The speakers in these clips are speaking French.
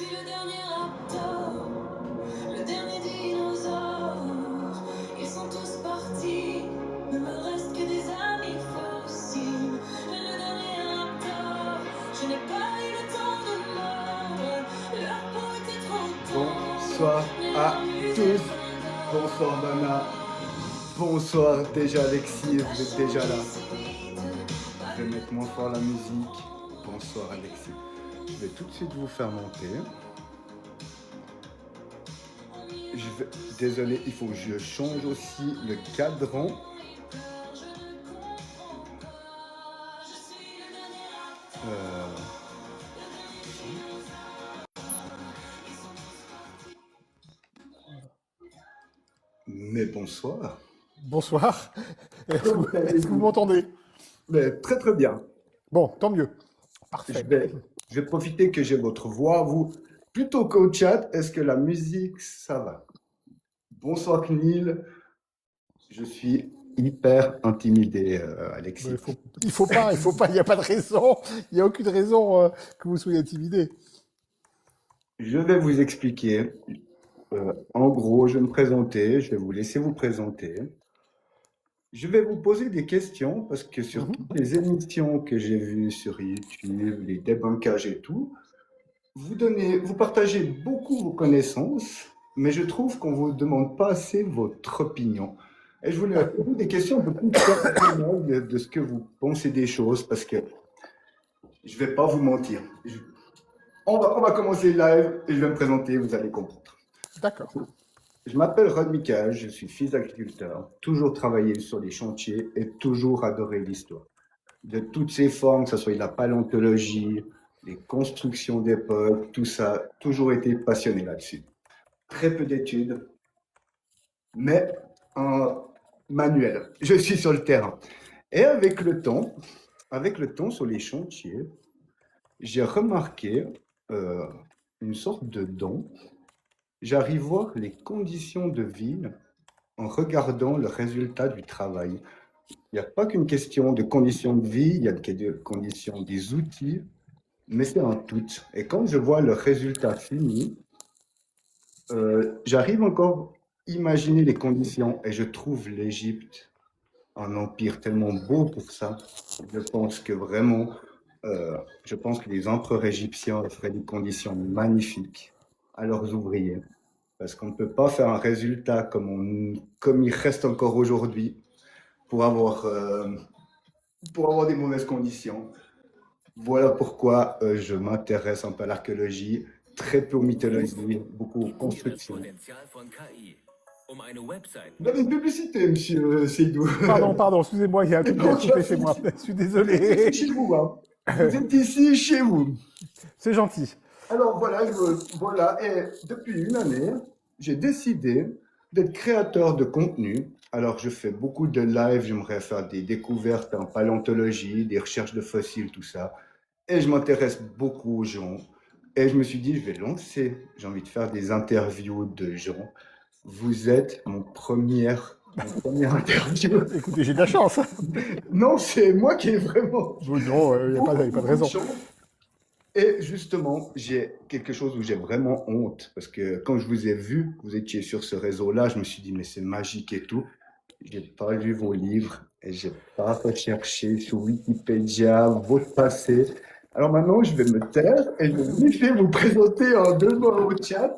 suis le dernier raptor, le dernier dinosaure. Ils sont tous partis, ne me reste que des amis fossiles. Le dernier raptor, je n'ai pas eu le temps de mordre. Leur peau était trop tendre. Bonsoir à tous. Bonsoir Nana. Bonsoir déjà Alexis, vous êtes déjà là. Je vais mettre moins fort la musique. Bonsoir Alexis. Je vais tout de suite vous faire monter. Désolé, il faut que je change aussi le cadran. Mais bonsoir. Bonsoir. Est-ce que vous m'entendez? Mais très très bien. Bon, tant mieux. Parfait. Je vais profiter que j'ai votre voix. Vous, plutôt qu'au chat, est-ce que la musique, ça va? Bonsoir Knil. Je suis hyper intimidé, Alexis. Il faut pas, il n'y a pas de raison, il n'y a aucune raison que vous soyez intimidé. Je vais vous expliquer. En gros, je vais me présenter, je vais vous laisser vous présenter. Je vais vous poser des questions parce que sur toutes les émissions que j'ai vues sur YouTube, les débunkages et tout, vous partagez beaucoup vos connaissances, mais je trouve qu'on ne vous demande pas assez votre opinion. Et je voulais poser des questions un peu plus personnelles de ce que vous pensez des choses, parce que je ne vais pas vous mentir. On va commencer live et je vais me présenter, vous allez comprendre. D'accord. Je m'appelle Rod Michael, je suis fils d'agriculteur, toujours travaillé sur les chantiers et toujours adoré l'histoire. De toutes ses formes, que ce soit la paléontologie, les constructions d'époque, tout ça, toujours été passionné là-dessus. Très peu d'études, mais un manuel. Je suis sur le terrain. Et avec le temps sur les chantiers, j'ai remarqué une sorte de don. J'arrive à voir les conditions de vie en regardant le résultat du travail. Il n'y a pas qu'une question de conditions de vie, il y a des conditions des outils, mais c'est un tout. Et quand je vois le résultat fini, j'arrive encore à imaginer les conditions et je trouve l'Égypte un empire tellement beau pour ça. Je pense que vraiment, je pense que les empereurs égyptiens feraient des conditions magnifiques à leurs ouvriers. Parce qu'on ne peut pas faire un résultat comme il reste encore aujourd'hui pour avoir des mauvaises conditions. Voilà pourquoi je m'intéresse un peu à l'archéologie, très peu aux mythologies, beaucoup aux constructions. Vous avez une publicité, monsieur Seydou. Pardon, excusez-moi, il y a un truc qui a coupé chez moi. Je suis désolé. Chez vous, hein. Vous êtes ici, chez vous. C'est gentil. Alors voilà, et depuis une année, j'ai décidé d'être créateur de contenu. Alors je fais beaucoup de live, j'aimerais faire des découvertes en paléontologie, des recherches de fossiles, tout ça. Et je m'intéresse beaucoup aux gens. Et je me suis dit, je vais lancer, j'ai envie de faire des interviews de gens. Vous êtes mon première interview. Écoutez, j'ai de la chance. Non, c'est moi qui ai vraiment... Non, il n'y a pas de raison. Et justement, j'ai quelque chose où j'ai vraiment honte, parce que quand je vous ai vu, vous étiez sur ce réseau-là, je me suis dit, mais c'est magique et tout. Je n'ai pas lu vos livres et je n'ai pas recherché sur Wikipédia votre passé. Alors maintenant, je vais me taire et je vais vite fait vous présenter en 2 mots au chat.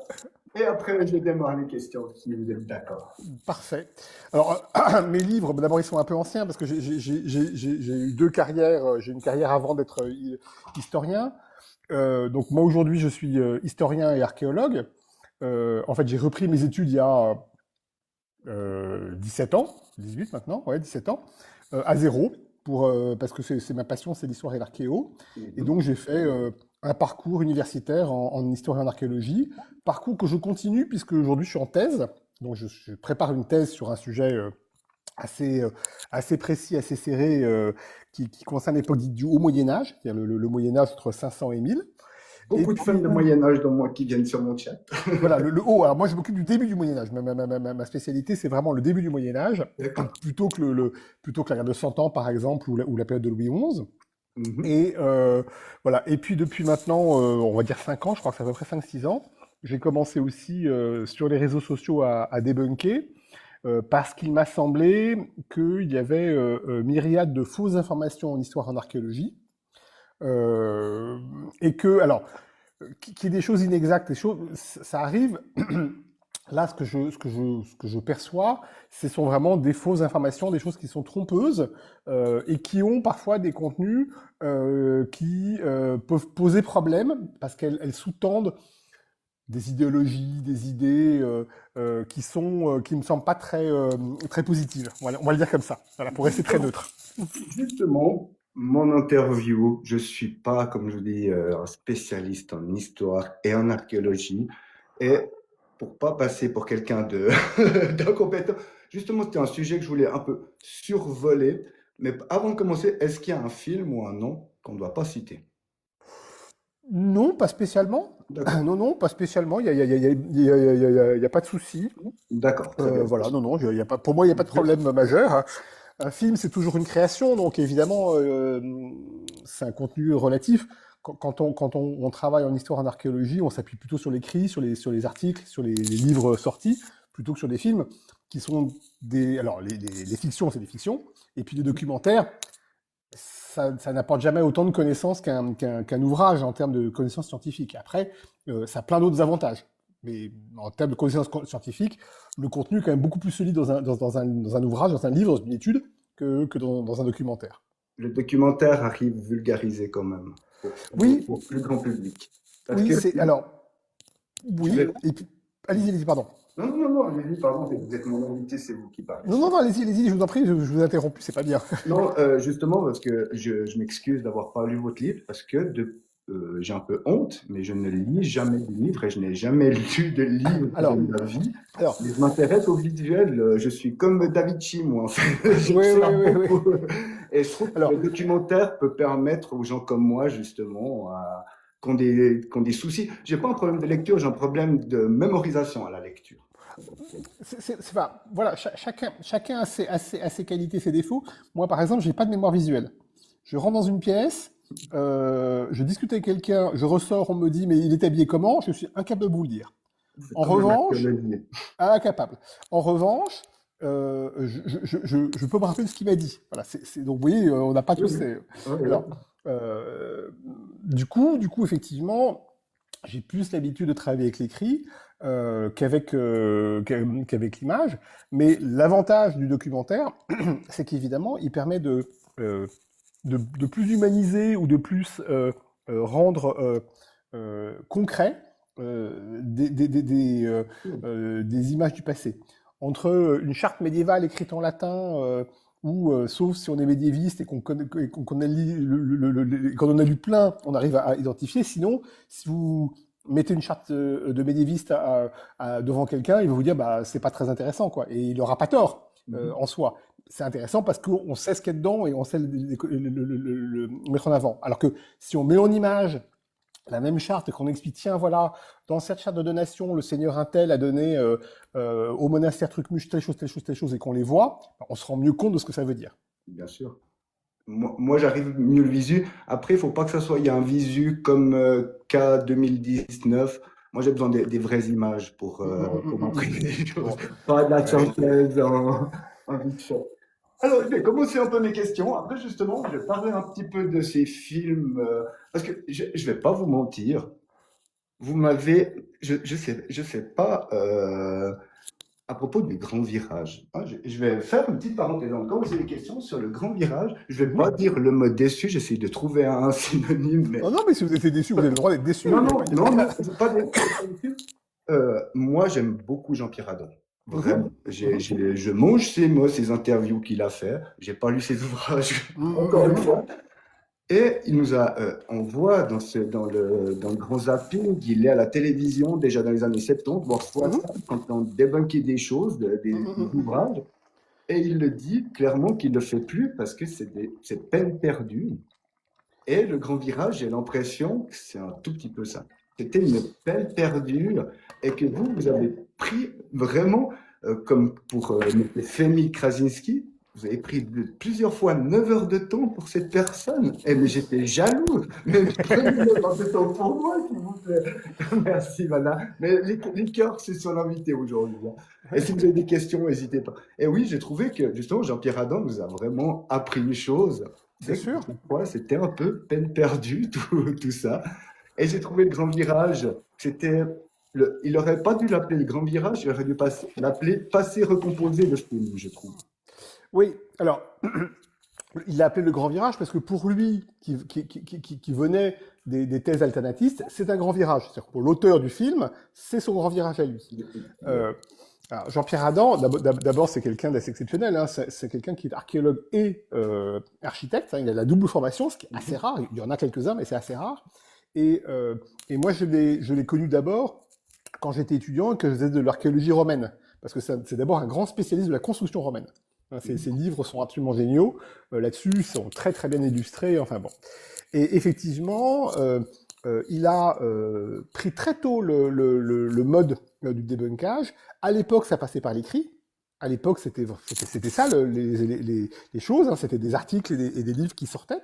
Et après, je démarre les questions, si vous êtes d'accord. Parfait. Alors, mes livres, d'abord, ils sont un peu anciens parce que j'ai eu 2 carrières. J'ai une carrière avant d'être historien. Donc, moi, aujourd'hui, je suis historien et archéologue. En fait, j'ai repris mes études il y a 17 ans, 18 maintenant, ouais, 17 ans, à zéro, parce que c'est ma passion, c'est l'histoire et l'archéo. Et donc, j'ai fait un parcours universitaire en histoire et en archéologie, parcours que je continue puisque aujourd'hui je suis en thèse, donc je prépare une thèse sur un sujet assez précis, assez serré, qui concerne l'époque dite du Haut Moyen-Âge, c'est-à-dire le Moyen-Âge entre 500 et 1000. Beaucoup de fans de Moyen-Âge dans moi qui viennent sur mon chat. Voilà, le haut. Alors moi, je m'occupe du début du Moyen-Âge. Ma spécialité, c'est vraiment le début du Moyen-Âge, plutôt que la guerre de 100 ans, par exemple, ou la période de Louis XI. Mhm. Et voilà. Et puis depuis maintenant, on va dire 5 ans, je crois que c'est à peu près 5 6 ans, j'ai commencé aussi sur les réseaux sociaux à débunker, parce qu'il m'a semblé qu'il y avait myriade de fausses informations en histoire en archéologie. Euh, et que, alors, qu'il y ait des choses inexactes, ça arrive. Là, ce que je perçois, ce sont vraiment des fausses informations, des choses qui sont trompeuses et qui ont parfois des contenus qui peuvent poser problème parce qu'elles sous-tendent des idéologies, des idées qui me semblent pas très positives. Voilà, on va le dire comme ça, voilà, pour rester très neutre. Justement, mon interview, je suis pas, comme je dis, un spécialiste en histoire et en archéologie. Et pour pas passer pour quelqu'un de d'incompétent, justement, c'était un sujet que je voulais un peu survoler. Mais avant de commencer, est-ce qu'il y a un film ou un nom qu'on ne doit pas citer? Non, pas spécialement. D'accord, Non, non, pas spécialement. Il y a pas de souci. d'accord, très bien. Voilà, non, non, il y a pas, pour moi, il n'y a pas de problème majeur, hein. Un film, c'est toujours une création, donc évidemment, c'est un contenu relatif. Quand on travaille en histoire, en archéologie, on s'appuie plutôt sur l'écrit, sur les articles, sur les livres sortis, plutôt que sur des films qui sont des. Alors, les fictions, c'est des fictions, et puis les documentaires, ça n'apporte jamais autant de connaissances qu'un ouvrage en termes de connaissances scientifiques. Après, ça a plein d'autres avantages. Mais en termes de connaissances scientifiques, le contenu est quand même beaucoup plus solide dans un ouvrage, dans un livre, dans une étude, que dans un documentaire. Le documentaire arrive vulgarisé quand même Oui, pour plus grand public. Parce oui, que c'est. Alors, je oui, vais... et puis. Allez-y, allez-y, pardon. Non, non, non, non, allez-y, pardon, vous êtes mon invité, c'est vous qui parlez. Non, non, non, allez-y, allez-y, je vous en prie, je vous interromps plus, c'est pas bien. Non, justement, parce que je m'excuse d'avoir pas lu votre livre, parce que j'ai un peu honte, mais je ne lis jamais de livre et je n'ai jamais lu de livre de Alors, ma vie. alors, Mais je m'intéresse au visuel, je suis comme David Chi, moi, en fait. oui, oui, J'observe oui, oui. beaucoup. Et je trouve que Alors, le documentaire peut permettre aux gens comme moi, justement, qui ont des soucis. J'ai pas un problème de lecture, j'ai un problème de mémorisation à la lecture. c'est pas. Voilà, chacun a ses qualités, ses défauts. Moi, par exemple, j'ai pas de mémoire visuelle. Je rentre dans une pièce, je discute avec quelqu'un, je ressors, on me dit, mais il est habillé comment? Je suis incapable de vous le dire. C'est En comme un revanche, archéologue. incapable. En revanche, je peux me rappeler de ce qu'il m'a dit. Voilà, donc vous voyez, on n'a pas Oui, tous oui. ces. Ouais, ouais. Alors, du coup, effectivement, j'ai plus l'habitude de travailler avec l'écrit qu'avec l'image. Mais l'avantage du documentaire, c'est qu'évidemment, il permet de plus humaniser ou de plus rendre concret des images du passé. Entre une charte médiévale écrite en latin, sauf si on est médiéviste et qu'on a quand on a lu plein, on arrive à identifier. Sinon, si vous mettez une charte de médiéviste devant quelqu'un, il va vous dire bah c'est pas très intéressant quoi, et il n'aura pas tort en soi. C'est intéressant parce qu'on sait ce qu'il y a dedans et on sait le mettre en avant. Alors que si on met en image la même charte et qu'on explique, tiens, voilà, dans cette charte de donation, le seigneur Untel a donné au monastère Trucmuche telle chose, telle chose, telle chose, et qu'on les voit, on se rend mieux compte de ce que ça veut dire. Bien sûr. Moi, j'arrive mieux le visu. Après, il faut pas que ça soit il y a un visu comme K 2019. Moi, j'ai besoin des vraies images pour m'imprimer des choses. Bon, Pas de la ouais. synthèse en vite fait. Alors, je vais commencer un peu mes questions. Après, justement, je vais parler un petit peu de ces films. Parce que je ne vais pas vous mentir. Vous m'avez. Je sais pas. À propos du grand virage, je vais faire une petite parenthèse. Donc, quand vous avez des questions sur le grand virage, je ne vais Mhm. pas dire le mot déçu, j'essaie de trouver un synonyme, mais Oh non, mais si vous êtes déçu, vous avez le droit d'être déçu. non, Il y a non, pas, il y a pas non, de mais mal. c'est pas déçu. Moi, j'aime beaucoup Jean-Pierre Adam. Mhm. Vraiment. Mhm. Je mange ses mots, ses interviews qu'il a fait. J'ai pas lu ses ouvrages, Mhm. encore une Mhm. fois. Et il nous a, on voit dans le grand zapping, il est à la télévision déjà dans les années 70, voire Mhm. 60, quand on débunkait des choses, des Mhm. ouvrages. Et il le dit clairement qu'il ne le fait plus parce que c'est peine perdue. Et le grand virage, j'ai l'impression que c'est un tout petit peu ça. C'était une peine perdue et que vous avez pris vraiment, comme pour Femi Krasinski, vous avez pris plusieurs fois 9 heures de temps pour cette personne. Eh, mais j'étais jaloux. Mais prenez 9 heures de temps pour moi, s'il vous plaît. Merci, madame. Mais les cœurs, c'est sur l'invité aujourd'hui, hein. Et si vous avez des questions, n'hésitez pas. Et oui, j'ai trouvé que, justement, Jean-Pierre Adam nous a vraiment appris une chose. Bien C'est que sûr. parfois, c'était un peu peine perdue, tout ça. Et j'ai trouvé le grand virage, c'était il n'aurait pas dû l'appeler le grand virage, il aurait dû l'appeler passé recomposé le film, je trouve. Oui, alors, il l'a appelé le grand virage parce que pour lui, qui venait des thèses alternativistes, c'est un grand virage. C'est-à-dire que pour l'auteur du film, c'est son grand virage à lui. Alors, Jean-Pierre Adam, d'abord, c'est quelqu'un d'assez exceptionnel, hein. C'est quelqu'un qui est archéologue et architecte, hein. Il a la double formation, ce qui est assez rare. Il y en a quelques-uns, mais c'est assez rare. Et moi, je l'ai connu d'abord quand j'étais étudiant et que je faisais de l'archéologie romaine. Parce que c'est d'abord un grand spécialiste de la construction romaine. Ses livres sont absolument géniaux. Là-dessus, ils sont très très bien illustrés. Enfin bon. Et effectivement, il a pris très tôt le mode du débunkage. À l'époque, ça passait par l'écrit. À l'époque, c'était ça les choses. Hein. C'était des articles et des livres qui sortaient.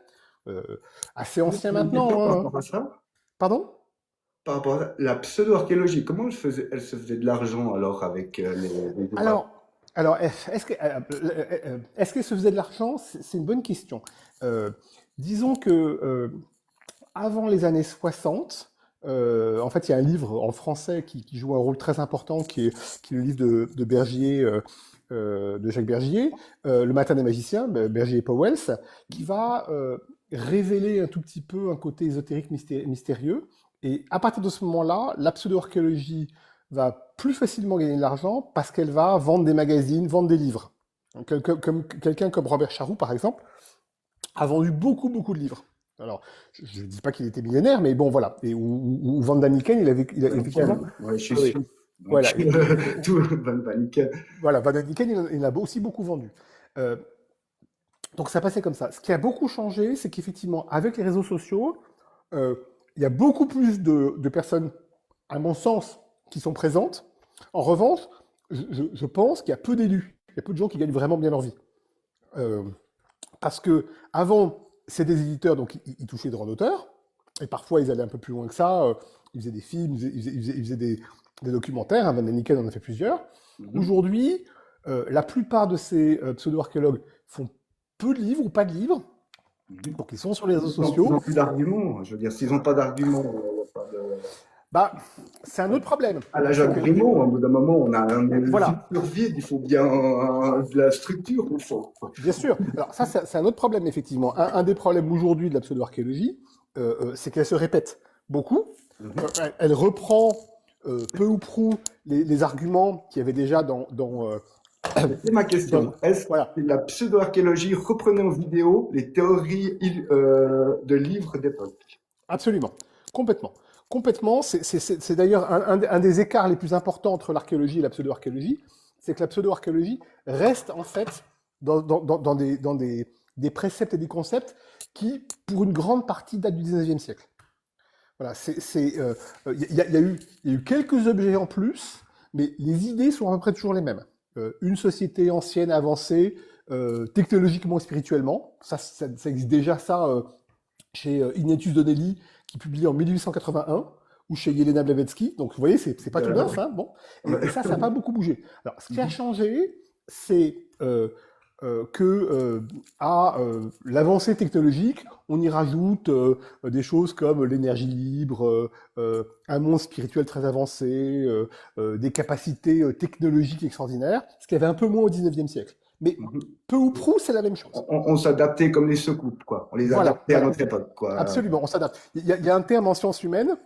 Assez anciens maintenant. Par Hein. rapport à ça, Pardon? par rapport à la pseudo-archéologie, comment elle se faisait de l'argent alors avec les ouvrages? Alors, est-ce qu'elle se faisait de l'argent? C'est une bonne question. Disons que avant les années 60, en fait, il y a un livre en français qui joue un rôle très important, qui est le livre de Bergier, de Jacques Bergier, Le Matin des magiciens, Bergier et Powells, qui va révéler un tout petit peu un côté ésotérique mystérieux. Et à partir de ce moment-là, la pseudo-archéologie va plus facilement gagner de l'argent parce qu'elle va vendre des magazines, vendre des livres. Quelqu'un comme Robert Charroux, par exemple, a vendu beaucoup, beaucoup de livres. Alors, je ne dis pas qu'il était millionnaire, mais bon, voilà. Ou Van Daniken, il a effectivement... Ouais, je suis Oui. sûr. Voilà. Tout Van Daniken. Voilà, Van Daniken, il a aussi beaucoup vendu. Donc ça passait comme ça. Ce qui a beaucoup changé, c'est qu'effectivement, avec les réseaux sociaux, il y a beaucoup plus de personnes, à mon sens, qui sont présentes. En revanche, je pense qu'il y a peu d'élus. Il y a peu de gens qui gagnent vraiment bien leur vie. Parce que avant, c'est des éditeurs, donc ils touchaient droit d'auteur. Et parfois, ils allaient un peu plus loin que ça. Ils faisaient des films, ils faisaient des documentaires. Hein, Van Daniken en a fait plusieurs. Aujourd'hui, la plupart de ces pseudo-archéologues font peu de livres ou pas de livres. Donc, ils sont sur les réseaux sociaux. Ils n'ont plus d'arguments. Je veux dire, s'ils n'ont pas d'arguments, Bah, c'est un autre problème. à la Jacques Grimaud, au bout d'un moment, on a un Voilà. sur vide, il faut bien de la structure, il faut. Bien sûr. Alors ça, c'est un autre problème, effectivement. Un des problèmes aujourd'hui de la pseudo-archéologie, c'est qu'elle se répète beaucoup. Elle reprend peu ou prou les arguments qu'il y avait déjà dans C'est ma question. Est-ce voilà. que la pseudo-archéologie reprenait en vidéo les théories de livres d'époque? Absolument. Complètement. Complètement. C'est d'ailleurs un des écarts les plus importants entre l'archéologie et la pseudo-archéologie, c'est que la pseudo-archéologie reste en fait dans des préceptes et des concepts qui, pour une grande partie, datent du 19e siècle. Voilà, il y a eu quelques objets en plus, mais les idées sont à peu près toujours les mêmes. Une société ancienne, avancée, technologiquement et spirituellement, ça existe déjà ça chez Ignatius Donnelly, qui publie en 1881, ou chez Yelena Blavatsky. Donc vous voyez, c'est pas tout neuf, hein, bon. Et ça n'a pas beaucoup bougé. Alors, ce qui a changé, c'est que à l'avancée technologique, on y rajoute des choses comme l'énergie libre, un monde spirituel très avancé, des capacités technologiques extraordinaires, ce qu'il y avait un peu moins au 19e siècle. Mais peu ou prou, c'est la même chose. On s'adaptait comme les secoupes, quoi. On les adaptait à notre époque, quoi. Absolument, on s'adapte. Il y a un terme en sciences humaines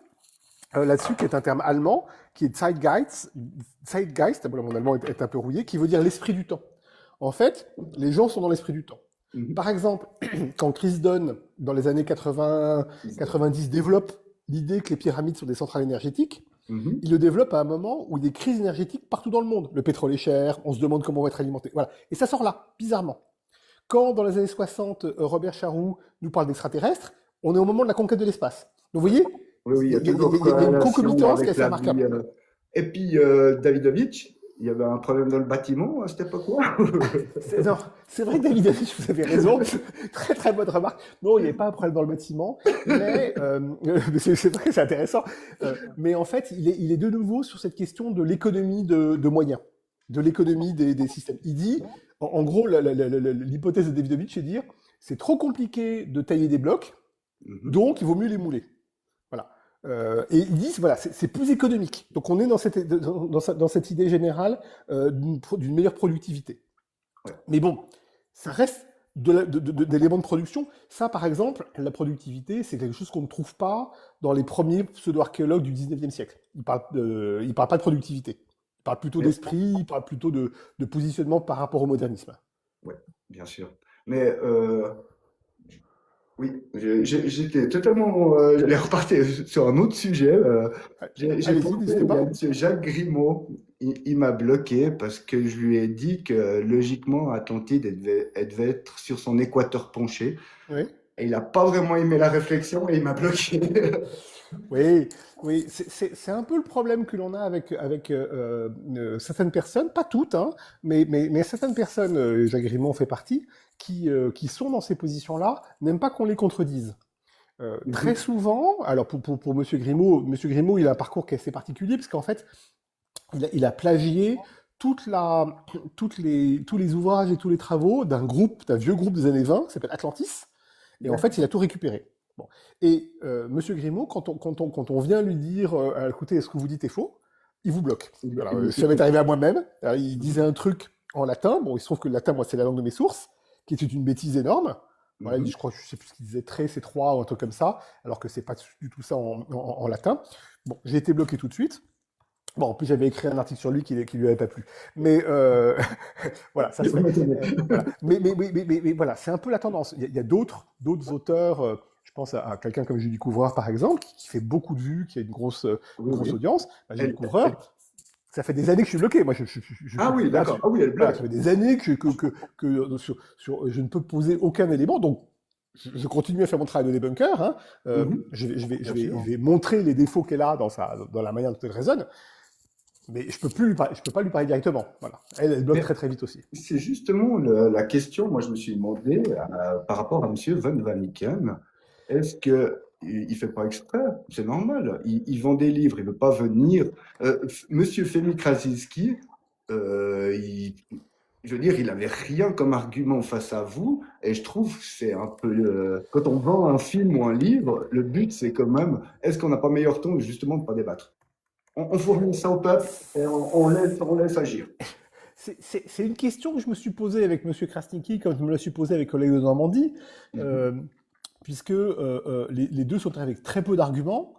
là-dessus qui est un terme allemand, qui est Zeitgeist, bon, mon allemand est un peu rouillé, qui veut dire l'esprit du temps. En fait, les gens sont dans l'esprit du temps. Par exemple, quand Chris Dunn, dans les années 80-90, développe l'idée que les pyramides sont des centrales énergétiques, il le développe à un moment où il y a des crises énergétiques partout dans le monde. Le pétrole est cher, on se demande comment on va être alimenté. Voilà. Et ça sort là, bizarrement. Quand, dans les années 60, Robert Charroux nous parle d'extraterrestres, on est au moment de la conquête de l'espace. Donc, vous voyez, oui, il y a une concomitance qui est assez remarquable. Et puis, Davidovich, Il y avait un problème dans le bâtiment à cette époque-là? Non, c'est vrai, David, vous avez raison. Très très bonne remarque. Non, il n'y avait pas un problème dans le bâtiment, mais c'est vrai, c'est intéressant. Mais en fait, il est de nouveau sur cette question de l'économie de moyens, de l'économie des systèmes. Il dit, en gros, l'hypothèse de Davidovich, c'est de dire, c'est trop compliqué de tailler des blocs, donc il vaut mieux les mouler. Voilà. Et ils disent, voilà, c'est plus économique. Donc on est dans cette idée générale d'une meilleure productivité. Ouais. Mais bon, ça reste d'éléments de production. Ça, par exemple, la productivité, c'est quelque chose qu'on ne trouve pas dans les premiers pseudo-archéologues du 19e siècle. Ils parlent pas de productivité. Ils parlent plutôt d'esprit, ils parlent plutôt de positionnement par rapport au modernisme. Oui, bien sûr. Mais oui, j'étais totalement. J'allais repartir sur un autre sujet. J'ai Allez-y, pensé, n'hésitez il y a pas. M. Jacques Grimaud, il m'a bloqué parce que je lui ai dit que logiquement, Atlantide, elle devait être sur son équateur penché. Oui. Et il n'a pas vraiment aimé la réflexion et il m'a bloqué. Oui, oui, c'est un peu le problème que l'on a avec certaines personnes, pas toutes, hein, mais certaines personnes, Jacques Grimaud en fait partie, qui sont dans ces positions-là, n'aiment pas qu'on les contredise. Très souvent, alors pour Monsieur Grimaud, il a un parcours qui est assez particulier, parce qu'en fait, il a plagié tous les ouvrages et tous les travaux d'un vieux groupe des années 20, qui s'appelle Atlantis, et en fait, il a tout récupéré. Bon. Et Monsieur Grimaud, quand on vient lui dire, écoutez, ce que vous dites est faux, il vous bloque. Voilà, ça m'est arrivé à moi-même. Alors, il disait un truc en latin. Bon, il se trouve que le latin, moi, c'est la langue de mes sources, qui était une bêtise énorme. Voilà, je crois, je sais plus ce qu'il disait, très, c'est 3 ou un truc comme ça, alors que c'est pas du tout ça en latin. Bon, j'ai été bloqué tout de suite. Bon, en plus, j'avais écrit un article sur lui qui lui avait pas plu. Mais voilà, ça c'est. Voilà. Mais voilà, c'est un peu la tendance. Il y a d'autres auteurs. Je pense à quelqu'un comme Julie Couvreur, par exemple, qui fait beaucoup de vues, qui a une grosse audience. Julie Couvreur, ça fait des années que je suis bloqué. Moi, Ah oui, d'accord. Ah oui, elle bloque. Voilà, ça fait des années que je ne peux poser aucun élément. Donc, je continue à faire mon travail de débunker. Hein. Je vais montrer les défauts qu'elle a dans la manière dont elle raisonne. Mais je peux pas lui parler directement. Voilà. Elle bloque très très vite aussi. C'est justement la question. Moi, je me suis demandé par rapport à Monsieur Van Vaniken, est-ce que il fait pas exprès? C'est normal. Il vend des livres. Il veut pas venir. Monsieur Femi Krasinski, je veux dire, il avait rien comme argument face à vous. Et je trouve que c'est un peu quand on vend un film ou un livre, le but c'est quand même, est-ce qu'on n'a pas meilleur ton justement de pas débattre? On fournit ça au peuple et on laisse agir. C'est une question que je me suis posée avec M. Krasniki, comme je me la suis posée avec collègues de Normandie, puisque les deux sont avec très peu d'arguments.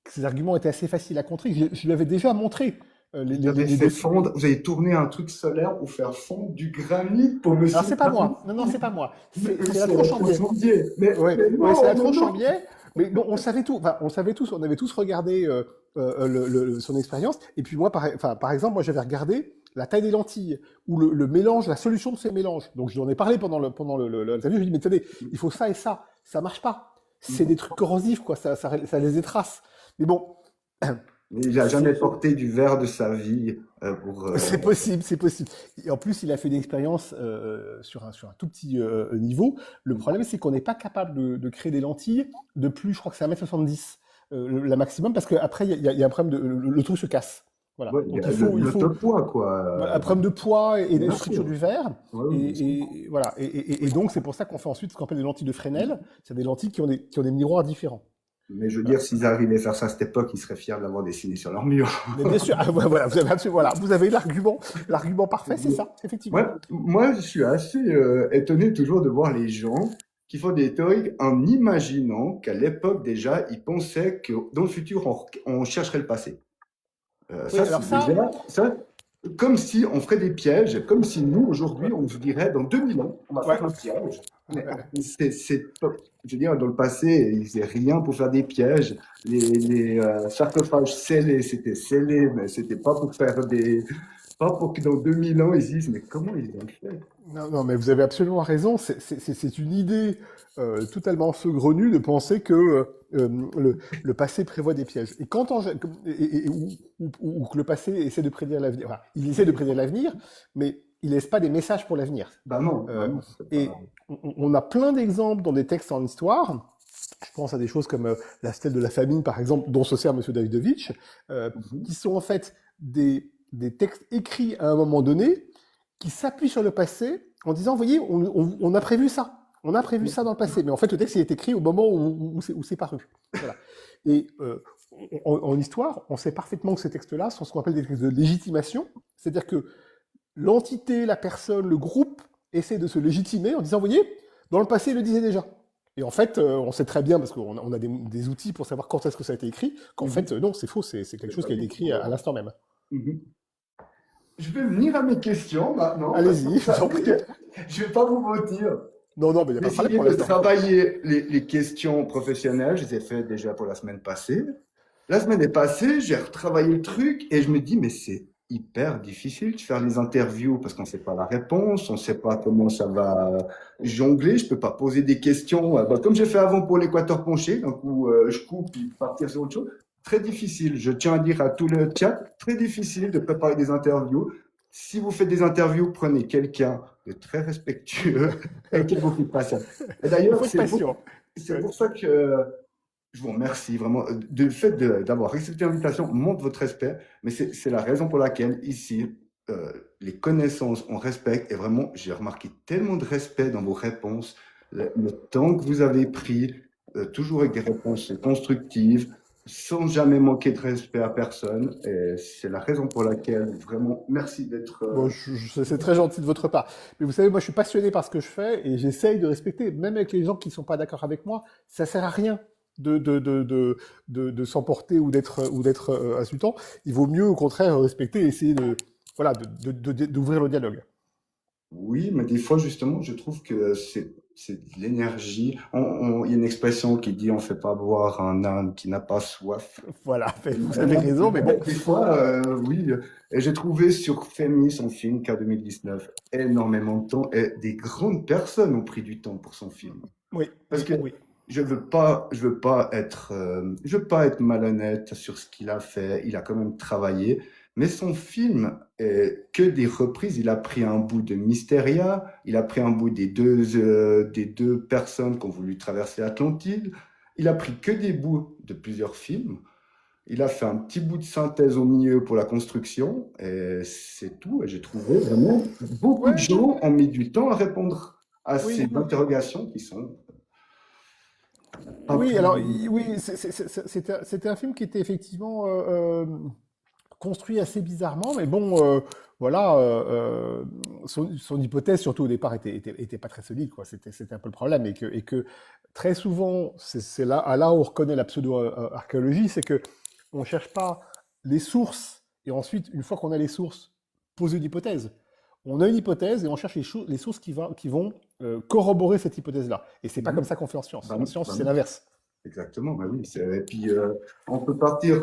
Ces arguments étaient assez faciles à contrer. Je lui avais déjà montré. Vous avez tourné un truc solaire pour faire fondre du granit pour monsieur. Alors, c'est pas moi. Non, c'est pas moi. C'est la Tronchambier. Mais c'est la Tronchambier. Mais bon, on savait tout. Enfin, on avait tous regardé son expérience. Et puis moi, par exemple, moi j'avais regardé la taille des lentilles ou le mélange, la solution de ces mélanges. Donc je lui en ai parlé pendant l'interview. Je lui ai dit, mais tenez, il faut ça et ça. Ça marche pas. C'est des trucs corrosifs, quoi. Ça les étrace. Mais bon. Il n'a jamais porté du verre de sa vie pour. C'est possible. Et en plus, il a fait une expérience sur un tout petit niveau. Le problème, c'est qu'on n'est pas capable de créer des lentilles de plus, je crois que c'est 1m70 la maximum, parce qu'après, il y a un problème le truc se casse. Voilà. Ouais, donc il faut le poids, quoi. Un problème de poids et de structure du verre. Et voilà. Et donc, c'est pour ça qu'on fait ensuite ce qu'on appelle des lentilles de Fresnel. C'est des lentilles qui ont des miroirs différents. Mais je veux dire, s'ils arrivaient à faire ça à cette époque, ils seraient fiers de l'avoir dessiné sur leur mur. Mais bien sûr, vous avez l'argument parfait, c'est ça, effectivement. Moi, je suis assez étonné toujours de voir les gens qui font des théories en imaginant qu'à l'époque déjà, ils pensaient que dans le futur, on chercherait le passé. Comme si on ferait des pièges, comme si nous, aujourd'hui, on se dirait, dans 2000 ans, on va faire un piège. Je veux dire, dans le passé, ils faisaient rien pour faire des pièges. Les sarcophages scellés, c'était scellé, mais c'était pas pour faire Pas pour que dans 2000 ans, ils se disent, mais comment ils ont fait? Non, non, mais vous avez absolument raison. C'est une idée totalement saugrenue de penser que le passé prévoit des pièges. Et quand ou que le passé essaie de prédire l'avenir. Enfin, il essaie de prédire l'avenir, mais il laisse pas des messages pour l'avenir. Bah Euh, non, c'est et pas... on a plein d'exemples dans des textes en histoire. Je pense à des choses comme la stèle de la famine, par exemple, dont se sert M. Davidovich, Mhm. qui sont en fait des textes écrits à un moment donné, qui s'appuient sur le passé en disant, vous voyez, on a prévu ça. On a prévu ça dans le passé. Mais en fait, le texte il est écrit au moment où c'est paru. Voilà. Et en histoire, on sait parfaitement que ces textes-là sont ce qu'on appelle des textes de légitimation. C'est-à-dire que l'entité, la personne, le groupe essaie de se légitimer en disant, vous voyez, dans le passé, il le disait déjà. Et en fait, on sait très bien, parce qu'on a des outils pour savoir quand est-ce que ça a été écrit, qu'en fait, Mhm. non, c'est faux, c'est quelque chose qui a été écrit à l'instant même. Mhm. Je vais venir à mes questions maintenant, parce que Allez-y, je vous en prie. je vais pas vous mentir. Non, non, mais il n'y a J'ai pas de problème essayé pour de l'instant. travailler les questions professionnelles, je les ai fait déjà pour la semaine passée. La semaine est passée, j'ai retravaillé le truc et je me dis, mais c'est hyper difficile de faire les interviews parce qu'on ne sait pas la réponse, on ne sait pas comment ça va jongler, je ne peux pas poser des questions. Bah, comme j'ai fait avant pour l'équateur penché, donc où je coupe et partir sur autre chose. Très difficile, je tiens à dire à tout le chat, très difficile de préparer des interviews. Si vous faites des interviews, prenez quelqu'un de très respectueux et qui vous fait patience. Et Il d'ailleurs, faut être patient. c'est Ouais. pour ça que je vous remercie vraiment. Le fait d'avoir accepté l'invitation montre votre respect, mais c'est la raison pour laquelle ici, les connaissances, on respecte. Et vraiment, j'ai remarqué tellement de respect dans vos réponses, le temps que vous avez pris, toujours avec des réponses constructives, sans jamais manquer de respect à personne. Et c'est la raison pour laquelle, vraiment, merci d'être... Bon, c'est très gentil de votre part. Mais vous savez, moi, je suis passionné par ce que je fais et j'essaye de respecter, même avec les gens qui ne sont pas d'accord avec moi, ça sert à rien de s'emporter ou d'être insultant. Il vaut mieux, au contraire, respecter et essayer voilà, d'ouvrir le dialogue. Oui, mais des fois, justement, je trouve que c'est de l'énergie. Il y a une expression qui dit on ne fait pas boire un âne qui n'a pas soif. Voilà, vous avez Vraiment, raison, mais bon, des fois, oui. Et j'ai trouvé sur Femi, son film, K 2019, énormément de temps. Et des grandes personnes ont pris du temps pour son film. oui, Parce oui, que oui. je veux pas être malhonnête sur ce qu'il a fait. Il a quand même travaillé. Mais son film est que des reprises. Il a pris un bout de Mysteria. Il a pris un bout des deux personnes qui ont voulu traverser l'Atlantide. Il a pris que des bouts de plusieurs films. Il a fait un petit bout de synthèse au milieu pour la construction. Et c'est tout. Et j'ai trouvé vraiment beaucoup de Ouais, non, gens ont mis du temps à répondre à oui, ces interrogations qui sont pas oui, alors, plus. oui, c'était un film qui était effectivement construit assez bizarrement, mais bon, voilà, son hypothèse, surtout au départ, était pas très solide, quoi. C'était un peu le problème, et que très souvent, c'est là où on reconnaît la pseudo-archéologie, c'est que on cherche pas les sources, et ensuite, une fois qu'on a les sources, poser une hypothèse. On a une hypothèse et on cherche les sources qui vont corroborer cette hypothèse-là. Et c'est pas comme ça qu'on fait en science. Bah En non, science, bah c'est non. l'inverse. Exactement, bah oui. Et puis, on peut partir.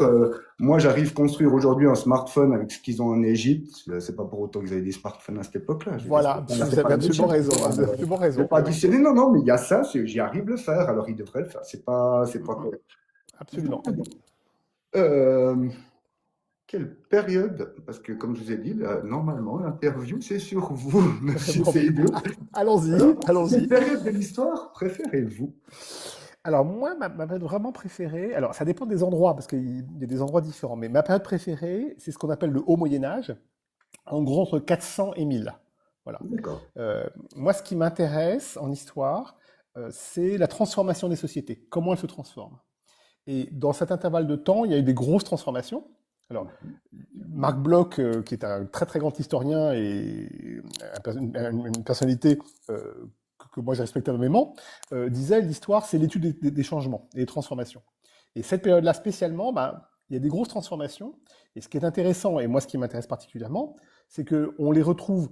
Moi, j'arrive à construire aujourd'hui un smartphone avec ce qu'ils ont en Égypte. C'est pas pour autant qu'ils avaient des smartphones à cette époque-là. Je veux dire, Voilà, c'est vous pas avez la même absolument chose. raison. Vous avez absolument Je vais raison. pas Oui, oui. additionner. Non, non, mais il y a ça. J'y arrive à le faire. Alors, ils devraient le faire. C'est pas correct. Absolument. Euh, Quelle période? Parce que, comme je vous ai dit, normalement, l'interview, c'est sur vous, Monsieur Bon, Seydoux. allons-y, Alors, quelle allons-y. période de l'histoire préférez-vous? Alors moi, ma période vraiment préférée, alors ça dépend des endroits, parce qu'il y a des endroits différents, mais ma période préférée, c'est ce qu'on appelle le Haut Moyen Âge, en gros entre 400 et 1000. Voilà. D'accord. Euh, Moi, ce qui m'intéresse en histoire, c'est la transformation des sociétés, comment elles se transforment. Et dans cet intervalle de temps, il y a eu des grosses transformations. Alors, Marc Bloch, qui est un très très grand historien et une personnalité que moi je respecte énormément, disait l'histoire c'est l'étude des changements et des transformations. Et cette période-là spécialement, ben, il y a des grosses transformations. Et ce qui est intéressant, et moi ce qui m'intéresse particulièrement, c'est qu'on les retrouve,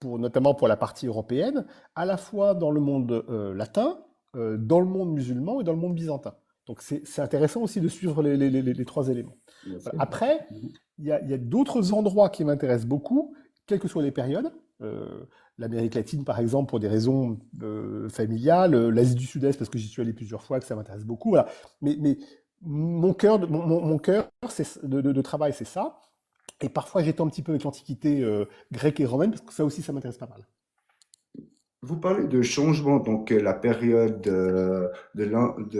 notamment pour la partie européenne, à la fois dans le monde latin, dans le monde musulman et dans le monde byzantin. Donc c'est intéressant aussi de suivre les trois éléments. Bien Voilà. sûr. Après, il y a d'autres endroits qui m'intéressent beaucoup, quelles que soient les périodes. Euh, L'Amérique latine, par exemple, pour des raisons familiales, l'Asie du Sud-Est, parce que j'y suis allé plusieurs fois, que ça m'intéresse beaucoup. Voilà. Mais mon cœur, mon cœur de travail, c'est ça. Et parfois, j'étends un petit peu avec l'Antiquité grecque et romaine, parce que ça aussi, ça m'intéresse pas mal. Vous parlez de changement, donc la période de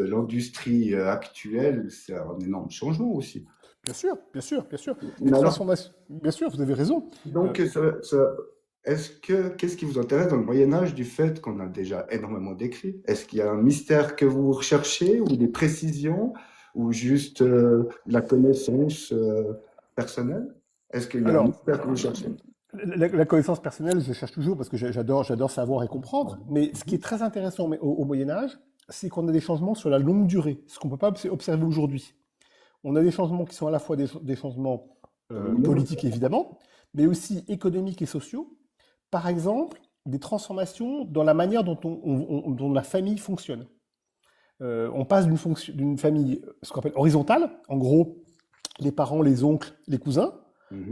l'industrie actuelle, c'est un énorme changement aussi. Bien sûr, bien sûr, bien sûr. Les Mais alors, transformations, bien sûr, vous avez raison. Euh, donc, qu'est-ce qui vous intéresse dans le Moyen Âge du fait qu'on a déjà énormément décrit? Est-ce qu'il y a un mystère que vous recherchez ou des précisions ou juste la connaissance personnelle? Est-ce qu'il y a un alors, mystère que vous cherchez? la connaissance personnelle, je cherche toujours parce que j'adore savoir et comprendre. Mais ce qui est très intéressant au Moyen Âge, c'est qu'on a des changements sur la longue durée, ce qu'on ne peut pas observer aujourd'hui. On a des changements qui sont à la fois des changements politiques évidemment, mais aussi économiques et sociaux. Par exemple, des transformations dans la manière dont la famille fonctionne. On passe d'une famille, ce qu'on appelle horizontale, en gros, les parents, les oncles, les cousins,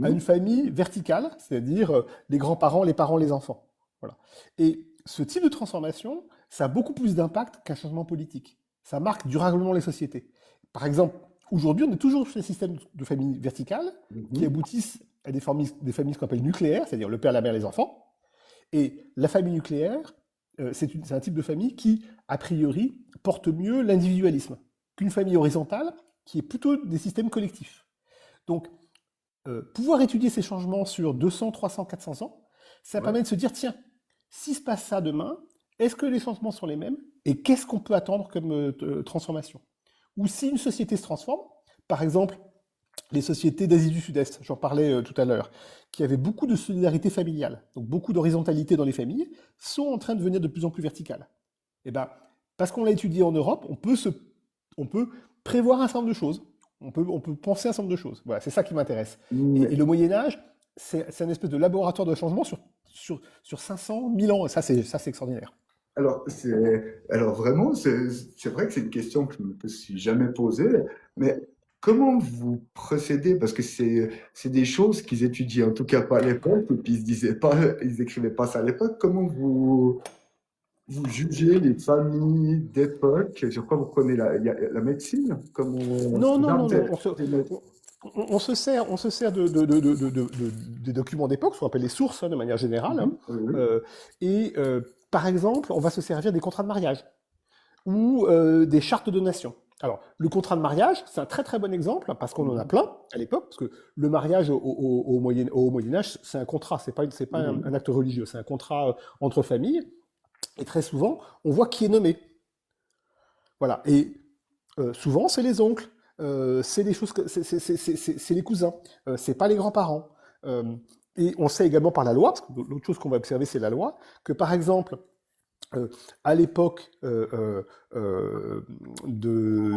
à une Mhm. famille verticale, c'est-à-dire les grands-parents, les parents, les enfants. Voilà. Et ce type de transformation, ça a beaucoup plus d'impact qu'un changement politique. Ça marque durablement les sociétés. Par exemple, aujourd'hui, on est toujours sur ces systèmes de famille verticales qui Mhm. aboutissent à des familles qu'on appelle nucléaires, c'est-à-dire le père, la mère, les enfants. Et la famille nucléaire, c'est un type de famille qui, a priori, porte mieux l'individualisme qu'une famille horizontale qui est plutôt des systèmes collectifs. Donc, pouvoir étudier ces changements sur 200, 300, 400 ans, ça Ouais. permet de se dire, tiens, s'il se passe ça demain, est-ce que les changements sont les mêmes et qu'est-ce qu'on peut attendre comme transformation? Ou si une société se transforme, par exemple, les sociétés d'Asie du Sud-Est, j'en parlais tout à l'heure, qui avaient beaucoup de solidarité familiale, donc beaucoup d'horizontalité dans les familles, sont en train de devenir de plus en plus verticales. Et ben, parce qu'on l'a étudié en Europe, on peut prévoir un certain nombre de choses. On peut penser un certain nombre de choses. Voilà, c'est ça qui m'intéresse. Et le Moyen Âge, c'est un espèce de laboratoire de changement sur 500, 1000 ans. Et ça, c'est extraordinaire. Alors vraiment, c'est vrai que c'est une question que je ne me suis jamais posée, mais comment vous procédez? Parce que c'est des choses qu'ils étudiaient en tout cas pas à l'époque, et puis ils se disaient pas, ils écrivaient pas ça à l'époque. Comment vous jugez les familles d'époque? Je crois que vous prenez il y a la médecine, comment Non, non, non, non. des mé- On se sert des documents d'époque, ce qu'on appelle les sources hein, de manière générale. Hein. Mhm, oui, oui. Euh, et par exemple, on va se servir des contrats de mariage ou des chartes de nation. Alors, le contrat de mariage, c'est un très très bon exemple, parce qu'on en a Mhm, plein à l'époque, parce que le mariage au Moyen Âge, c'est un contrat, c'est pas un mhm. acte religieux, c'est un contrat entre familles, et très souvent, on voit qui est nommé. Voilà, et souvent, c'est les oncles, c'est les choses c'est les cousins, c'est pas les grands-parents. Euh, et on sait également par la loi, parce que l'autre chose qu'on va observer, c'est la loi, que par exemple, euh, à l'époque de,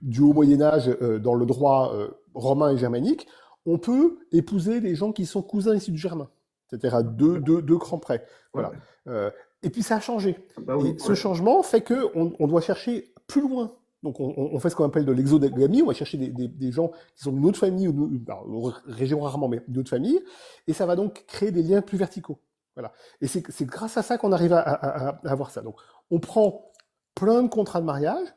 du Haut Moyen Âge, dans le droit romain et germanique, on peut épouser des gens qui sont cousins issus du germain, c'est-à-dire à deux grands près. Ouais. Voilà. Euh, et puis ça a changé. Bah oui, Et ce ouais. changement fait que on doit chercher plus loin. Donc on fait ce qu'on appelle de l'exogamie, on va chercher des gens qui sont d'une autre famille, région rarement, mais d'une autre famille, et ça va donc créer des liens plus verticaux. Voilà. Et c'est grâce à ça qu'on arrive à avoir ça. Donc, on prend plein de contrats de mariage,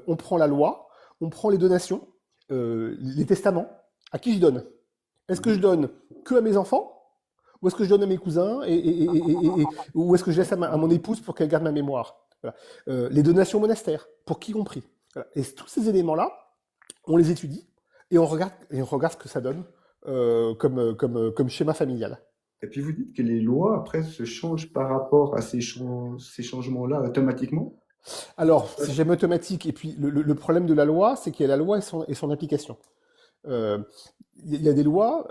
on prend la loi, on prend les donations, les testaments. À qui je donne? Est-ce que je Mhm. donne que à mes enfants? Ou est-ce que je donne à mes cousins? Ou est-ce que je laisse à mon épouse pour qu'elle garde ma mémoire? Voilà. Les donations monastères, pour qui compris? Voilà. Et tous ces éléments-là, on les étudie et on regarde ce que ça donne comme schéma familial. Et puis vous dites que les lois après se changent par rapport à ces changements-là automatiquement? Alors, c'est jamais automatique. Et puis, le problème de la loi, c'est qu'il y a la loi et son application. Euh, Il y a des lois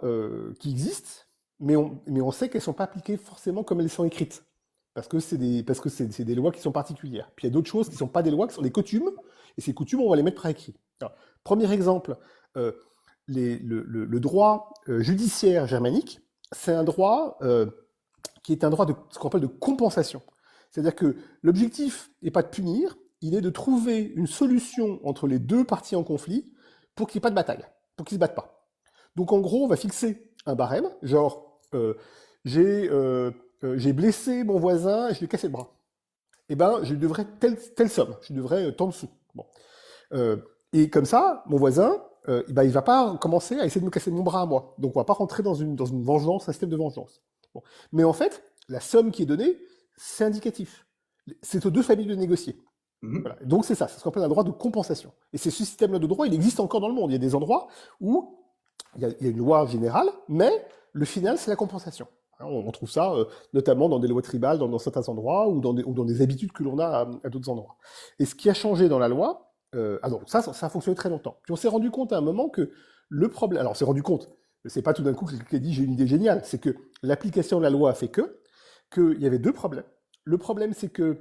qui existent, mais on sait qu'elles ne sont pas appliquées forcément comme elles sont écrites. Parce que c'est des lois qui sont particulières. Puis il y a d'autres choses qui ne sont pas des lois, qui sont des coutumes. Et ces coutumes, on va les mettre par écrit. Alors, premier exemple, euh, le droit judiciaire germanique, c'est un droit qui est un droit de ce qu'on appelle de compensation. C'est-à-dire que l'objectif n'est pas de punir, il est de trouver une solution entre les deux parties en conflit pour qu'il n'y ait pas de bataille, pour qu'ils ne se battent pas. Donc en gros, on va fixer un barème, genre j'ai blessé mon voisin et je lui ai cassé le bras. Eh ben, je lui devrais telle somme, je lui devrais tant de sous. Bon. Euh, et comme ça, mon voisin, eh ben, il va pas commencer à essayer de me casser mon bras à moi. Donc on va pas rentrer dans une vengeance, un système de vengeance. Bon. Mais en fait, la somme qui est donnée, c'est indicatif. C'est aux deux familles de négocier. Mhm. Voilà. Donc c'est ça, c'est ce qu'on appelle un droit de compensation. Et c'est ce système-là de droit, il existe encore dans le monde. Il y a des endroits où il y a une loi générale, mais le final, c'est la compensation. Hein, on trouve ça notamment dans des lois tribales, dans certains endroits, ou dans des habitudes que l'on a à d'autres endroits. Et ce qui a changé dans la loi, alors ça a fonctionné très longtemps. Puis on s'est rendu compte à un moment que le problème, alors on s'est rendu compte, c'est pas tout d'un coup que quelqu'un a dit j'ai une idée géniale, c'est que l'application de la loi a fait qu'il y avait deux problèmes. Le problème, c'est que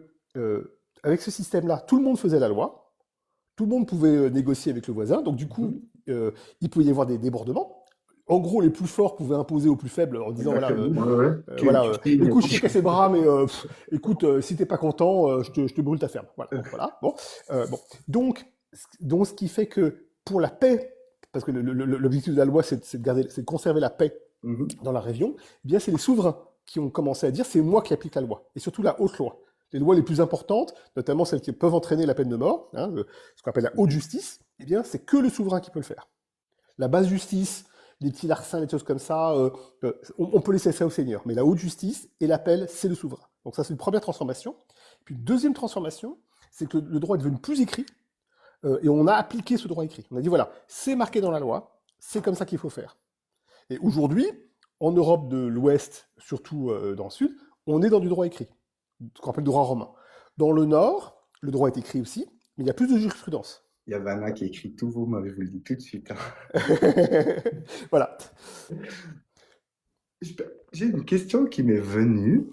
avec ce système-là, tout le monde faisait la loi, tout le monde pouvait négocier avec le voisin, donc du coup, il pouvait y avoir des débordements. En gros, les plus forts pouvaient imposer aux plus faibles en disant Exactement, ouais, ouais. écoute, je t'ai cassé le bras, mais écoute, si t'es pas content, je te brûle ta ferme. Voilà. Donc, voilà. Bon. Donc, ce qui fait que pour la paix, parce que l'objectif de la loi, c'est de conserver la paix Mhm. dans la région, eh bien, c'est les souverains qui ont commencé à dire c'est moi qui applique la loi, et surtout la haute loi. Les lois les plus importantes, notamment celles qui peuvent entraîner la peine de mort, hein, ce qu'on appelle la haute justice, eh bien, c'est que le souverain qui peut le faire. La basse justice, les petits larcins, les choses comme ça, on peut laisser ça au Seigneur. Mais la haute justice et l'appel, c'est le souverain. Donc ça, c'est une première transformation. Puis deuxième transformation, c'est que le droit est devenu plus écrit, et on a appliqué ce droit écrit. On a dit, voilà, c'est marqué dans la loi, c'est comme ça qu'il faut faire. Et aujourd'hui, en Europe de l'Ouest, surtout dans le Sud, on est dans du droit écrit, ce qu'on appelle le droit romain. Dans le Nord, le droit est écrit aussi, mais il y a plus de jurisprudence. Il y a Vanna qui écrit tout, vous m'avez vous le dit tout de suite. Hein. Voilà. J'ai une question qui m'est venue.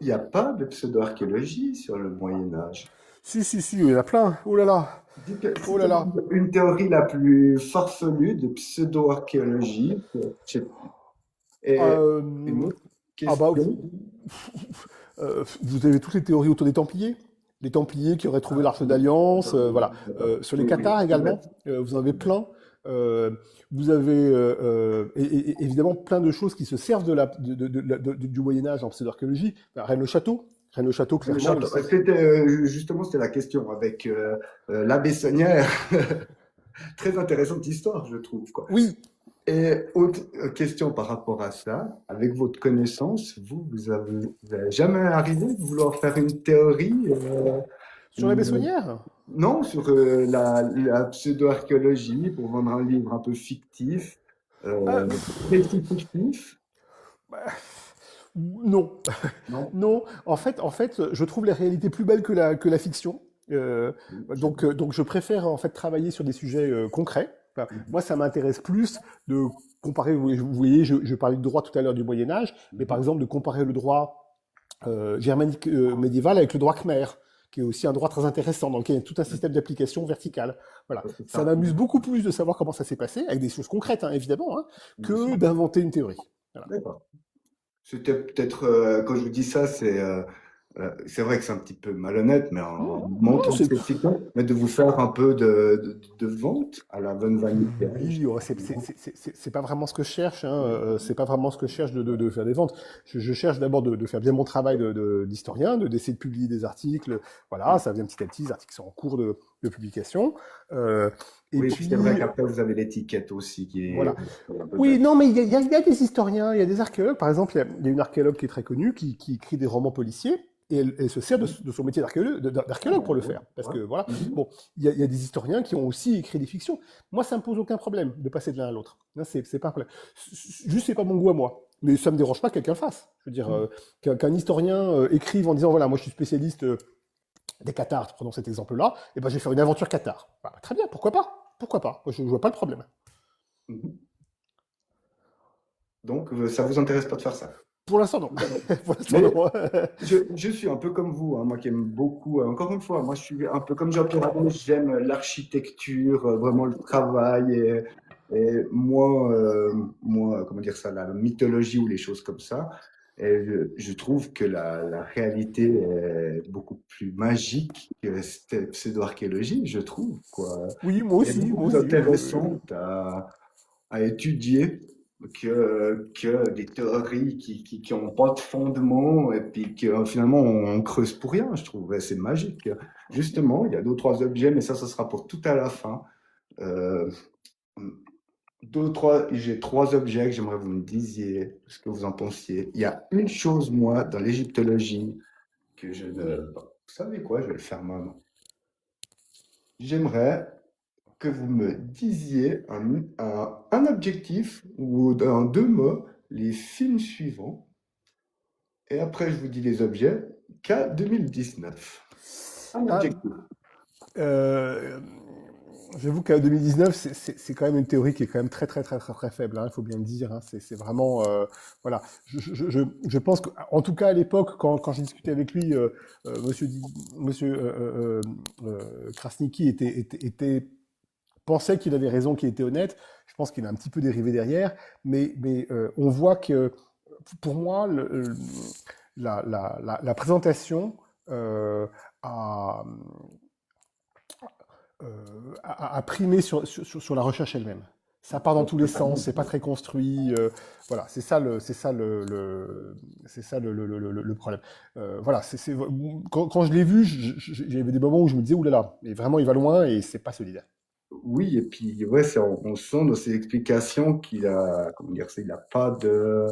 Il n'y a pas de pseudo-archéologie sur le Moyen-Âge. Si, il y en a plein. Oh là là. Oh là là. Une théorie la plus farfelue de pseudo-archéologie. Et une autre Ah bah, question. vous avez toutes les théories autour des Templiers. Les Templiers qui auraient trouvé l'Arche d'Alliance, voilà. Sur les Cathares également, vous en avez plein. Vous avez évidemment plein de choses qui se servent du Moyen-Âge en pseudo-archéologie. Rennes-le-Château. Rennes-le-Château, clairement. Justement, c'était la question avec l'abbé Saunière. Très intéressante histoire, je trouve. Quoi. Oui. Et autre question par rapport à ça, avec votre connaissance, vous avez jamais arrivé de vouloir faire une théorie sur l'abbé Saunière? Non, sur la pseudo-archéologie, pour vendre un livre un peu fictif, très fictif. Non. Non. Non. En fait, je trouve les réalités plus belles que la fiction. Donc, je préfère en fait travailler sur des sujets concrets. Enfin, moi, ça m'intéresse plus de comparer. Vous voyez, je parlais de droit tout à l'heure du Moyen Âge, mais par exemple de comparer le droit germanique médiéval avec le droit khmer, qui est aussi un droit très intéressant, dans lequel il y a tout un système d'application verticale. Voilà. Ça m'amuse beaucoup plus de savoir comment ça s'est passé, avec des choses concrètes, hein, évidemment, hein, que d'inventer une théorie. Voilà. D'accord. C'était peut-être, quand je vous dis ça, c'est vrai que c'est un petit peu malhonnête, mais en montrant cette fiction, mais de vous faire un peu de vente à la bonne vanité. Oui, c'est pas vraiment ce que je cherche, hein, c'est pas vraiment ce que je cherche de faire des ventes. Je cherche d'abord de faire bien mon travail d'historien, d'essayer de publier des articles. Voilà, ça vient petit à petit, les articles sont en cours de publication. Et oui, puis c'est vrai qu'après vous avez l'étiquette aussi qui est. Voilà. Oui, non, mais il y a des historiens, il y a des archéologues. Par exemple, il y a une archéologue qui est très connue, qui écrit des romans policiers. Et elle se sert de son métier d'archéologue pour le faire. Parce que voilà, bon, il y a des historiens qui ont aussi écrit des fictions. Moi, ça me pose aucun problème de passer de l'un à l'autre. C'est pas un problème. Juste, c'est pas mon goût à moi. Mais ça me dérange pas que quelqu'un le fasse. Je veux dire, qu'un historien écrive en disant, voilà, moi je suis spécialiste des cathares, prenons cet exemple-là, et ben je vais faire une aventure cathare. Bah, très bien, pourquoi pas? Pourquoi pas? Moi, je vois pas le problème. Donc, ça vous intéresse pas de faire ça? Pour l'instant, non. Pour l'instant, non. Je suis un peu comme vous, hein, moi qui aime beaucoup, encore une fois, moi je suis un peu comme Jean-Pierre Adon, j'aime l'architecture, vraiment le travail, et moi, comment dire ça, la mythologie ou les choses comme ça. Et je trouve que la réalité est beaucoup plus magique que cette pseudo-archéologie, je trouve, quoi. Oui, moi aussi. Intéressante à à étudier que des théories qui ont pas de fondement et puis que finalement on creuse pour rien, je trouve. Et c'est magique. Justement, il y a deux ou trois objets, mais ça sera pour tout à la fin. Euh, j'ai trois objets que j'aimerais que vous me disiez ce que vous en pensiez. Il y a une chose, moi, dans l'égyptologie, que je ne... Vous savez quoi, je vais le faire maintenant. J'aimerais que vous me disiez un objectif ou en deux mots les films suivants. Et après, je vous dis les objets. K 2019. Un Ah, objectif. euh, J'avoue qu'à 2019, c'est quand même une théorie qui est quand même très très très très très faible, hein, il faut bien le dire. Hein, c'est vraiment voilà. Je pense qu'en tout cas à l'époque, quand j'ai discuté avec lui, Monsieur Krasniqi pensait qu'il avait raison, qu'il était honnête. Je pense qu'il a un petit peu dérivé derrière, mais on voit que pour moi la présentation a à primer sur la recherche elle-même. Ça part dans tous les sens, c'est pas très construit. Voilà, c'est ça le problème. Voilà, quand je l'ai vu, j'avais des moments où je me disais, oulala, mais vraiment il va loin et c'est pas solidaire. Oui, et puis ouais, on sent dans ses explications qu'il a, comment dire, il a pas de,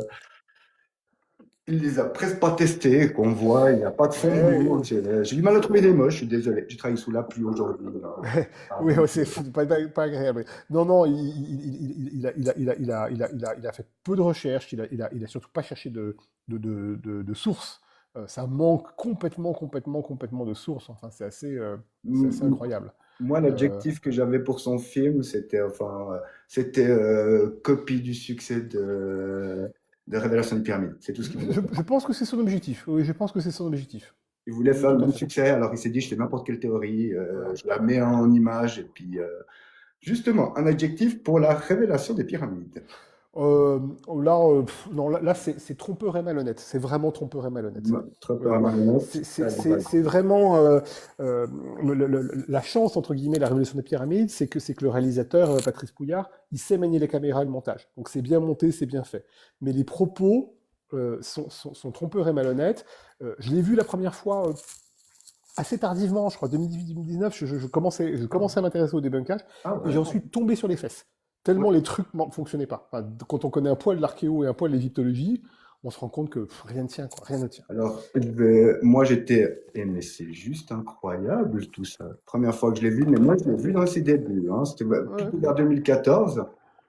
il les a presque pas testés, qu'on voit, il n'y a pas de Ouais, fondement. J'ai du mal à trouver des mots, je suis désolé. Je travaille sous la pluie aujourd'hui. oui, Pardon. ouais, c'est pas agréable. Non, non, il a fait peu de recherches, il a surtout pas cherché de sources. Ça manque complètement de sources. Enfin, c'est assez incroyable. Moi, Euh, l'objectif que j'avais pour son film, c'était copie du succès de Révélation des pyramides. C'est tout ce qu'il voulait faire. je pense que c'est son objectif. Oui, je pense que c'est son objectif. Il voulait Oui, faire le tout à même fait. succès, alors il s'est dit, je fais n'importe quelle théorie, Voilà. je la mets en image, et puis justement, un adjectif pour la révélation des pyramides. Euh, Là, non, là c'est trompeur et malhonnête. C'est vraiment trompeur et malhonnête. Trop Euh, marionnette. c'est vraiment la chance, entre guillemets, la révolution des pyramides, c'est que le réalisateur, Patrice Pouillard, il sait manier les caméras et le montage. Donc c'est bien monté, c'est bien fait. Mais les propos sont trompeurs et malhonnêtes. Je l'ai vu la première fois assez tardivement, je crois, 2018-2019, je commençais à m'intéresser au débunkage, Ah et ouais. j'en suis tombé sur les fesses. Ouais. Tellement les trucs ne fonctionnaient pas. Enfin, quand on connaît un poil l'archéo et un poil l'égyptologie, on se rend compte que rien ne tient, quoi, rien ne tient. Alors, moi mais c'est juste incroyable tout ça. Première fois que je l'ai vu, mais moi je l'ai vu dans ses débuts, hein. C'était Ouais. plutôt vers 2014.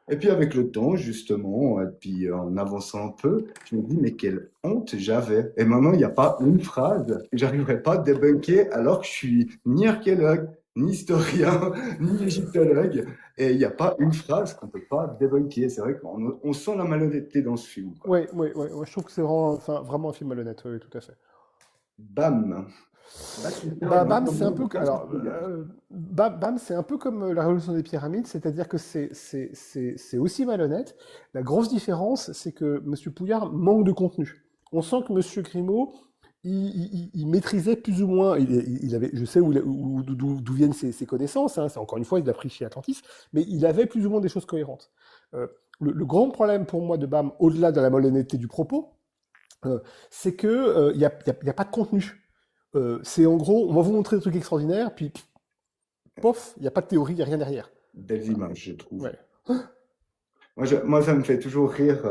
Et puis avec le temps, justement, et puis en avançant un peu, je me dis, mais quelle honte j'avais. Et maintenant, il n'y a pas une phrase que j'arriverai pas à débunker alors que je suis ni archéologue, ni historien, ni égyptologue. Et il n'y a pas une phrase qu'on peut pas débunker. C'est vrai qu'on sent la malhonnêteté dans ce film, quoi. Ouais, ouais, ouais, ouais, je trouve que c'est vraiment, enfin, vraiment un film malhonnête, oui, tout à fait. Bam. Là, tu fais Bah, un BAM, c'est un peu, comment Patrick Pouyanné. BAM, c'est un peu comme la révolution des pyramides, c'est-à-dire que c'est aussi malhonnête. La grosse différence, c'est que Monsieur Pouillard manque de contenu. On sent que Monsieur Grimaud, il maîtrisait plus ou moins, il avait, je sais d'où viennent ses connaissances, hein, c'est encore une fois, il a pris chez Atlantis, mais il avait plus ou moins des choses cohérentes. Euh, le grand problème pour moi de BAM, au-delà de la malhonnêteté du propos, c'est que y a pas de contenu. C'est en gros, on va vous montrer des trucs extraordinaires, puis pof, il n'y a pas de théorie, il n'y a rien derrière. Belles images, je trouve. Ouais. Moi, ça me fait toujours rire.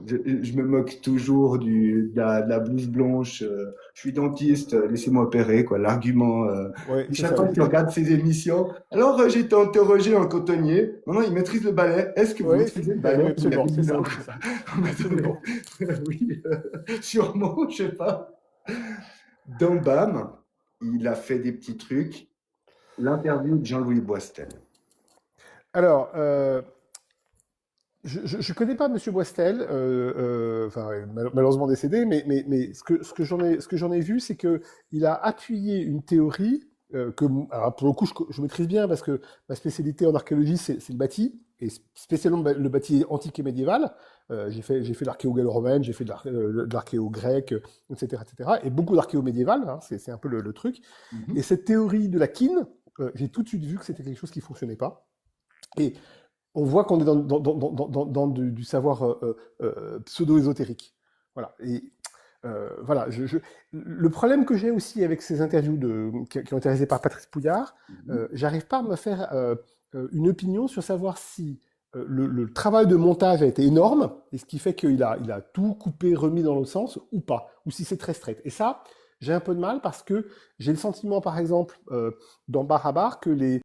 Je me moque toujours de la blouse blanche. Je suis dentiste, laissez-moi opérer, quoi. L'argument. Ouais, c'est Chaque ça. fois que tu regardes ces émissions. Alors, j'ai été interrogé en cotonnier. Maintenant, il maîtrise le ballet. Est-ce que vous Ouais, maîtrisez le oui, ballet? Il a absolument, c'est 10 ça, ans. c'est ça. Absolument. Oui, sûrement, je sais pas. Dans BAM, il a fait des petits trucs. L'interview de Jean-Louis Boistel. Alors, je connais pas Monsieur Boistel, enfin, malheureusement décédé, mais ce que j'en ai vu, c'est que il a appuyé une théorie alors pour le coup, je maîtrise bien parce que ma spécialité en archéologie, c'est le bâti, et spécialement le bâti antique et médiéval. J'ai fait de l'archéo gallo-romaine, j'ai fait de l'archéo grec, etc., etc., et beaucoup d'archéo médiéval, hein, c'est un peu le truc. Et Mhm. cette théorie de la kin, j'ai tout de suite vu que c'était quelque chose qui fonctionnait pas. Et on voit qu'on est dans du savoir pseudo-ésotérique. Voilà. Et voilà. Le problème que j'ai aussi avec ces interviews qui ont été réalisées par Patrice Pouillard, j'arrive pas à me faire une opinion sur savoir si le travail de montage a été énorme, et ce qui fait qu'il a tout coupé, remis dans l'autre sens, ou pas, ou si c'est très straight. Et ça, j'ai un peu de mal parce que j'ai le sentiment, par exemple, dans Bar à Bar, que les